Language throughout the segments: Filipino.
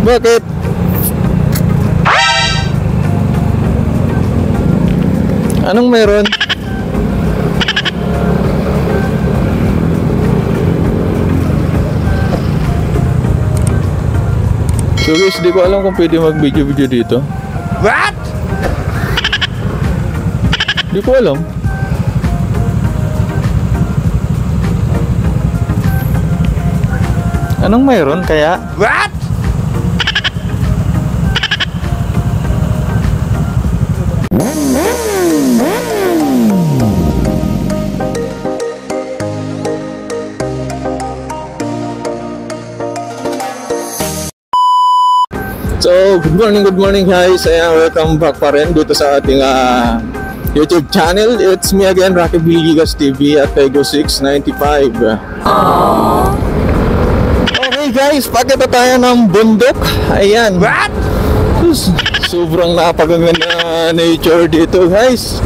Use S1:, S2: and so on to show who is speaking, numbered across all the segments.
S1: Bakit? Anong meron? So guys, di ko alam kung pwede mag-video-video dito.
S2: What?
S1: Di ko alam. Anong mayroon kaya?
S2: What?
S1: So, good morning guys. Ayan, welcome back pa rin dito sa ating YouTube channel. It's me again, Rocky Biligas TV at Pego695. Okay guys, pakita tayo ng bundok. Ayan.
S2: What?
S1: Sobrang napakaganda nature dito guys.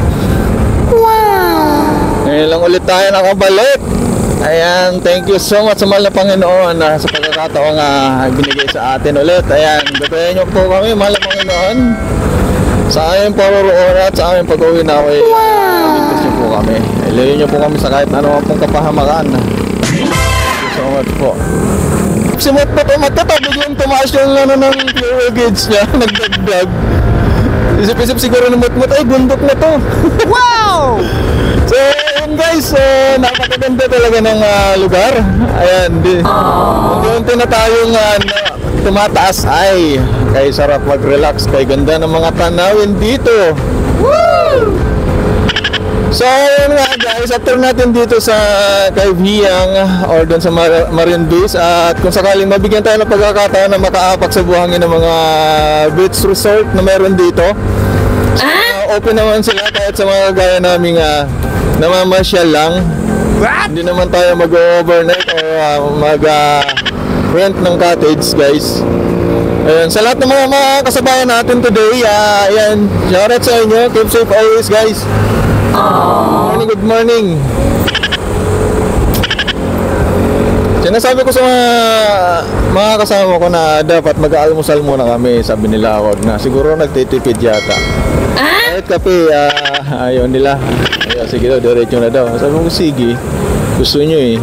S1: Wow! Ngayon lang ulit tayo nakabalik. Ayan, thank you so much sa mahal na Panginoon sa pagkakataong binigay sa atin ulit. Ayan, gabayan niyo po kami, mahal na Panginoon, sa aming paroroon at sa aming pag-uwi na ako. Ligtas niyo po kami. Ilayo niyo po kami sa kahit ano pong kapahamakan. Thank you so much po. Si Motmot ay matatabig yung tumaas yung ng fuel gauge niya, nagdagdag. Isip-isip siguro ng Motmot, ay bundok na to.
S2: Wow!
S1: So yun guys, napakaganda talaga ng lugar. Ayan, unti-unti na tayong tumataas. Ay, kay sarap mag-relax, kay ganda ng mga tanawin dito. Woo! So yun nga guys, after natin dito sa kay Viyang or doon sa Marine Beach, at kung sakaling mabigyan tayo ng pagkakataon na makaapak sa buhangin ng mga beach resort na meron dito, open naman sila kahit sa mga gaya naming namamasyal lang.
S2: What?
S1: Hindi naman tayo mag-overnight o mag-rent ng cottage guys. Ayan, sa lahat ng mga kasabayan natin today, ayan, shoutout sa inyo, keep safe always guys. Good morning. Sinasabi ko sa mga kasama ko na dapat mag-almusal muna kami. Sabi nila wag na, siguro nagtitipid yata. Kahit kape, ayaw nila. Ayaw, sige daw, diretso na daw. Sabi ko, sige, gusto nyo eh.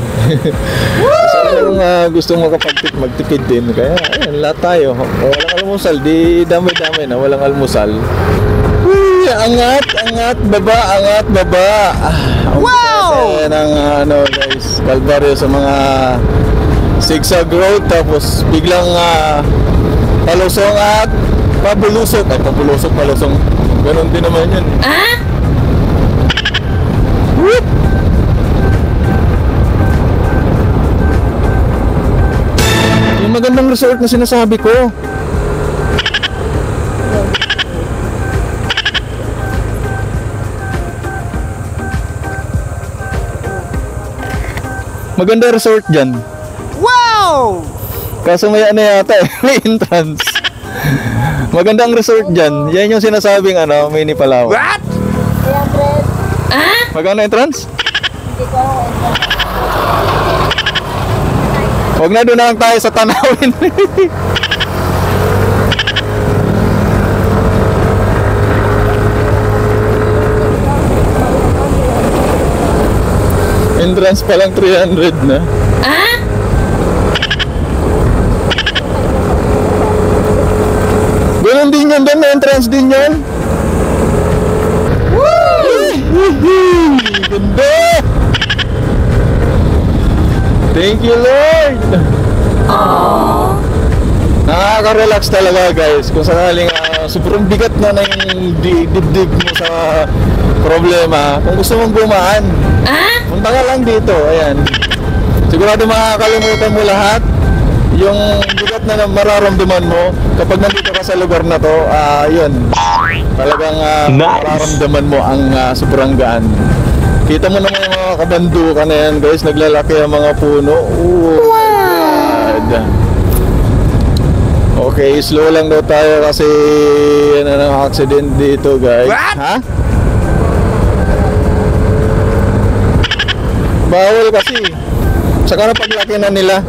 S1: Sabi ko gusto mo kapag magtipid din. Kaya, ayan, lahat tayo. Walang almusal, di damay-damay na, walang almusal. Angat, baba.
S2: Wow!
S1: Ayan ang guys, Calvario sa mga zigzag road, tapos biglang palusong at pabulusok. Ay, palusong. Ganon din naman yun. Whoop! Yung magandang resort na sinasabi ko. Maganda resort dyan.
S2: Wow!
S1: Kaso may ano yata may entrance. Magandang resort dyan. Yan yung sinasabing mini Palawan.
S2: What?
S1: Maganda entrance? Huwag na, doon na lang tayo sa tanawin. Entrance pa lang 300 na. Ganun din yun, doon may entrance din yun. Woo! Ganda! Thank you Lord! Nakaka-relax talaga guys. Kung sakaling sobrang bigat na yung dibdib mo sa problema, kung gusto mong gumaan, punta ka lang dito. Ayan, sigurado makakalimutan mo lahat yung bigat na mararamdaman mo kapag nandito ka sa lugar na to. Yun, talagang mararamdaman mo ang sobrang gaan. Kita mo naman yung mga kabandukan na yan guys, naglalaki ang mga puno. Wow! Okay, slow lang daw tayo kasi accident dito guys.
S2: What?
S1: Ha? Bawal kasi. Saka na paglaki na nila.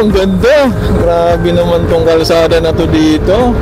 S1: ang ganda. Grabe naman tong kalsada na to dito.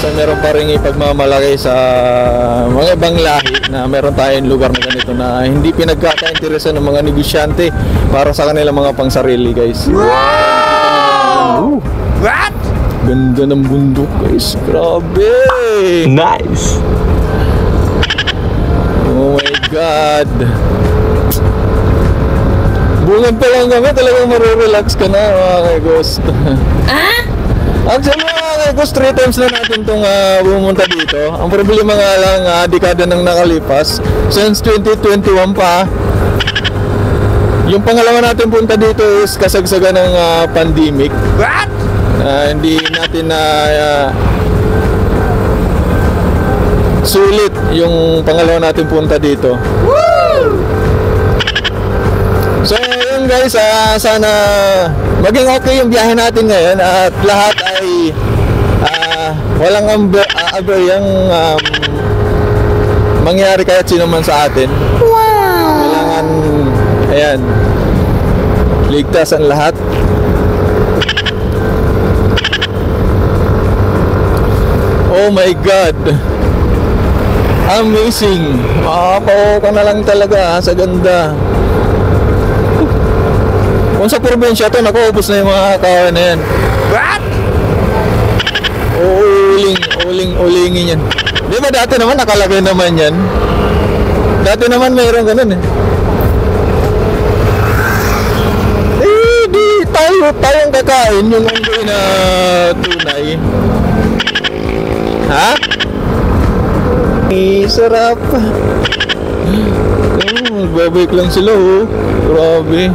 S1: So, meron pa rin ipagmamalaki sa mga ibang lahi na meron tayong lugar na ganito na hindi pinagkakainteresan ng mga negosyante para sa kanilang mga pangsarili, guys.
S2: Wow! What?
S1: Ganda ng bundok, guys. Grabe!
S3: Nice!
S1: Oh my God! Bungan pa lang kami, talagang marurelax ka na, mga kay-ghost. Actually, mga kay-ghost, 3 times na natin itong pumunta dito. Ang problema nga lang, dekada nang nakalipas. Since 2021 pa. Yung pangalawa natin punta dito is kasagsagan ng pandemic.
S2: What?
S1: Hindi natin na sulit yung pangalawa natin punta dito.
S2: Woo!
S1: So yun guys, sana maging okay yung biyahe natin ngayon at lahat ay walang aberyang mangyari kahit sino man sa atin.
S2: Wow!
S1: Kailangan, ayan, ligtas ang lahat. Oh my God! Amazing! Makapaw ka na lang talaga sa ganda. Kung sa probinsya to, nakuubos na yung mga kawan na yan.
S2: What?
S1: Ulingin yan. Di ba dati naman nakalagay naman yan? Dati naman mayroon ganun eh. Di tayong kakain yung unggoy na tunay. Ha? Sarap. Magbabike lang sila oh. Grabe.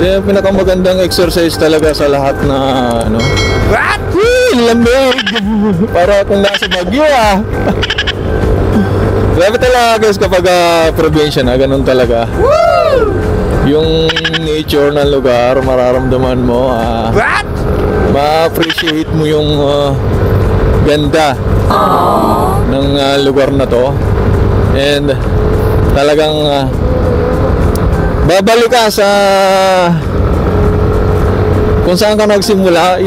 S1: Ito yung pinakamagandang exercise talaga sa lahat na ano.
S2: What?
S1: Lamig. Para akong nasa Baguio ah. Grabe talaga guys kapag probinsya na, ganun talaga.
S2: Woo!
S1: Yung nature ng lugar, mararamdaman mo
S2: What?
S1: ma-appreciate mo yung ganda ng lugar na to. And talagang babalik ka sa kung saan ka nagsimula,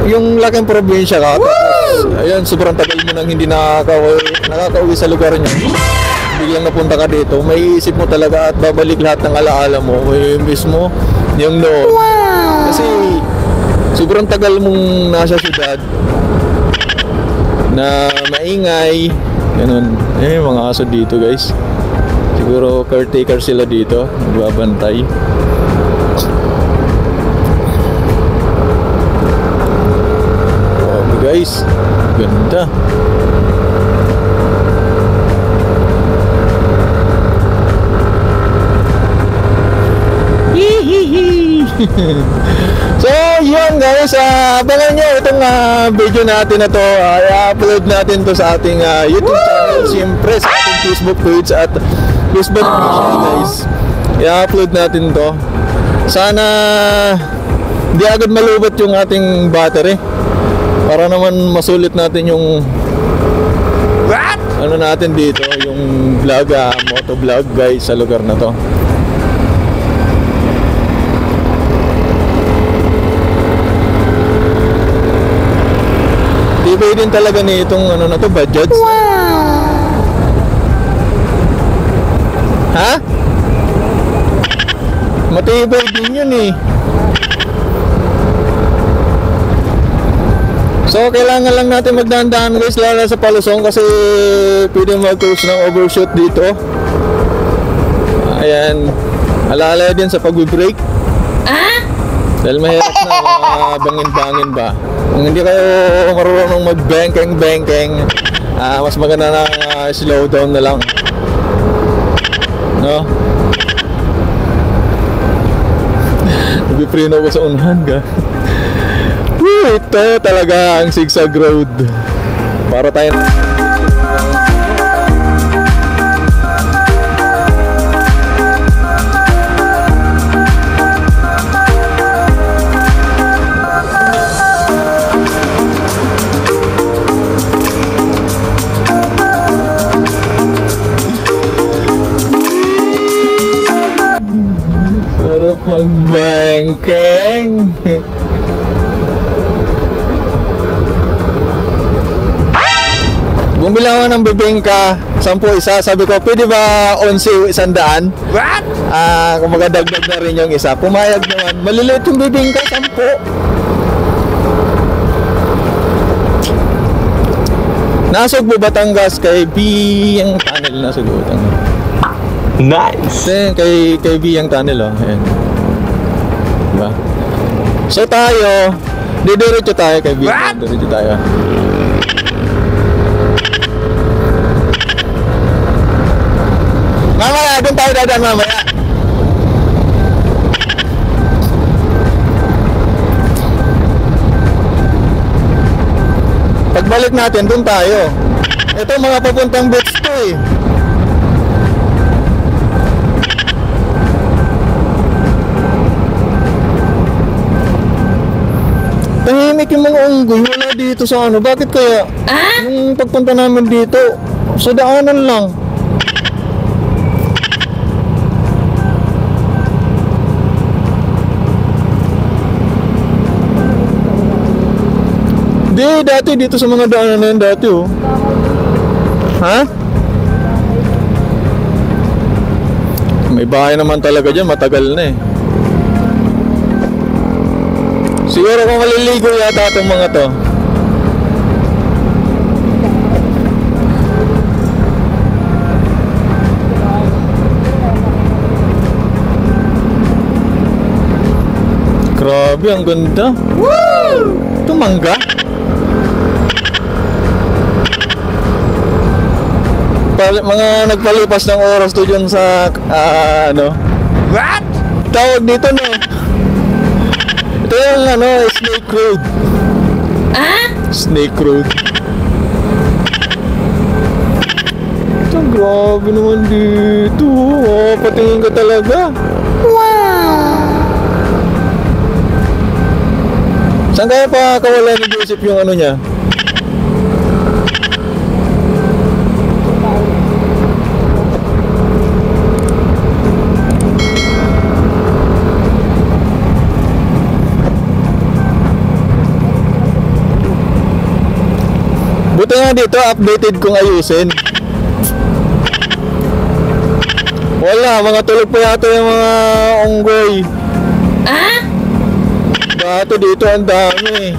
S1: yung laking probinsya ka. Tapos, ayun, sobrang tagal mo nang hindi nakakauwi sa lugar niya. Biglang napunta ka dito, may isip mo talaga at babalik lahat ng alaala mo. May miss mo yung noon. Kasi sobrang tagal mong nasa syudad na maingay. Ganun. Mga aso dito guys. Siguro caretaker sila dito, nagbabantay. Guys, ganda. So yun guys, abangan nyo itong video natin na to. I-upload natin to sa ating YouTube channel, siyempre sa ating Facebook page at Facebook page guys. I-upload natin to. Sana di agad malubot yung ating battery para naman masulit natin yung ano natin dito, yung vlog, motovlog guys sa lugar na to. Tibay din talaga ni itong ano na to, Bajaj. Wow! Ha? Matibay din yun eh. So kailangan lang natin magdahan-dahan guys, lalo sa palusong kasi pwede mag-cruise ng overshoot dito. Ayan, alala din sa pag-brake. Dahil mahirap na, bangin-bangin ba. Kung hindi kayo marunong mag-bangkeng, mas maganda na slow down na lang. No? Nag-preno ko sa unahan ka. Ito talaga ang zigzag road. Para tayo sarap mag-bangkeng. Bumili ako ng bibingka, 10 isa. Sabi ko, pwede ba 11 100?
S2: What?
S1: Kung magadagdag na rin yung isa. Pumayag naman. Maliliit yung bibingka, 10. Nasugbo Batangas kay Biyang Tunnel. Nasugbo Batangas.
S3: Nice.
S1: Kay Biyang Tunnel, oh. Ayan. Diba? So tayo, didiretso tayo kay Biyang. Didiretso tayo. Mamaya, doon tayo dadaan mamaya. Pagbalik natin, doon tayo. Ito mga papuntang beach to eh. Tahimik yung mga unggoy, wala dito sa ano. Bakit kaya? Yung pagpunta namin dito, sa daanan lang. Di, dati dito sa mga daanan na yan dati oh. Ha? May bahay naman talaga dyan, matagal na eh. Siguro kung maliligo yata itong mga to. Grabe, ang ganda. Woo! Ito mangga. Mga nagpalipas ng oras to dyan sa ano.
S2: What?
S1: Tawag dito no. Ito yung ano, Snake Road. Snake Road. Ito, grabe naman dito. Oh, patingin ka talaga. Wow! Saan kaya pa kawala ni Joseph yung ano niya? Buti nga dito, updated kong ayusin. Wala, mga tulog pa yata yung mga unggoy. Bato dito, ang dami.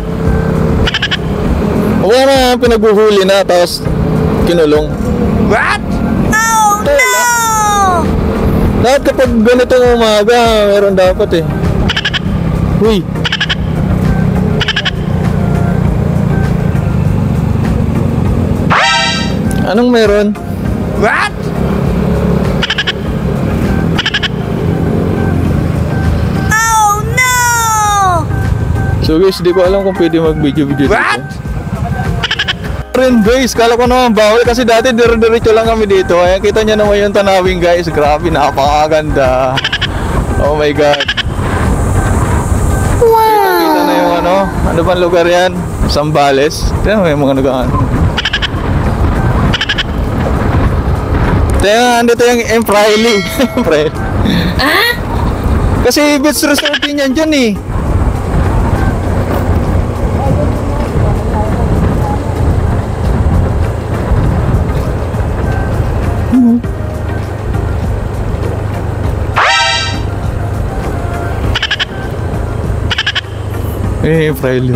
S1: Wala na, pinaghuhuli na, tapos kinulong.
S2: What?
S1: Oh no! Dapat kapag ganitong umaga, meron dapat eh. Uy! Anong meron?
S2: What?
S4: Oh no!
S1: So guys, di ko alam kung pwede mag-video-video dito.
S2: What?
S1: Rin guys, kala ko naman bawal kasi dati dire-diretso lang kami dito. Ayan, kita nyo naman yung tanawin guys. Grabe, napakaganda. Oh my god. Wow. Kita na yung ano bang lugar yan? Zambales. Tignan mo yung mga nagaan. Andito yung Emprili. Kasi beach resort din yan dyan eh. Emprili.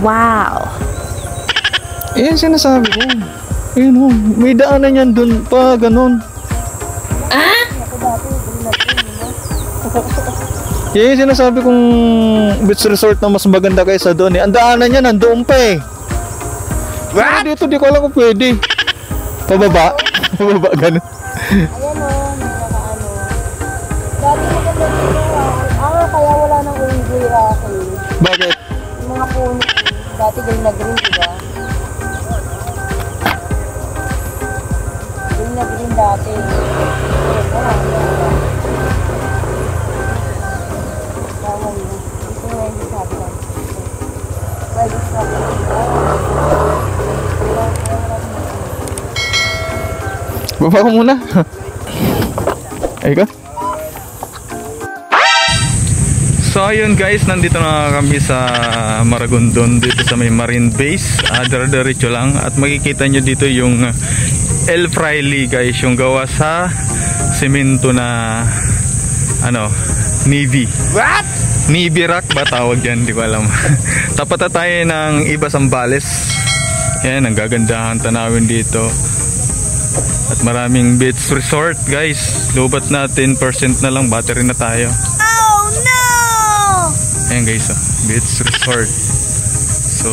S4: Wow.
S1: Yan sinasabi ko. Ayun o, may daanan yan dun pa, ganun. Yan yung sinasabi kong beach resort na mas maganda kaysa doon eh. Ang daanan yan, nandoon pa eh.
S2: What?
S1: Pero dito di ko alam kung pwede. Pababa. Pababa, ganun.
S4: Ayan o, nakakaano. Dati maganda dito. Kaya wala nang unggoy ako.
S1: Bakit?
S4: Yung mga puno. Dati green na green, diba? Green na green dati.
S1: Baba ko muna. Ay ka? So ayun guys, nandito na kami sa Maragondon, dito sa may Marine Base. Dire-diretso lang at makikita nyo dito yung Emprili guys, yung gawa sa semento na Navy.
S2: What?
S1: Navy rock ba tawag dyan? Di ko alam. Tapat na tayo ng Iba Zambales. Yan, ang gagandahan tanawin dito. At maraming beach resort guys. Lubat natin, percent na lang, battery na tayo.
S4: Oh no!
S1: Ayan guys, beach resort. So,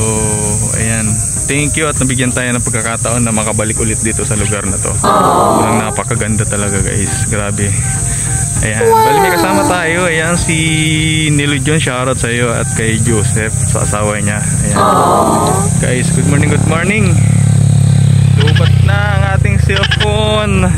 S1: ayan. Thank you at nabigyan tayo ng pagkakataon na makabalik ulit dito sa lugar na to. Ang napakaganda talaga guys. Grabe. Ayan. Bali may kasama tayo. Ayan si Nilo John. Shoutout sa iyo at kay Joseph sa asawa niya. Ayan. Guys, good morning, good morning. Lubat na ang ating cellphone.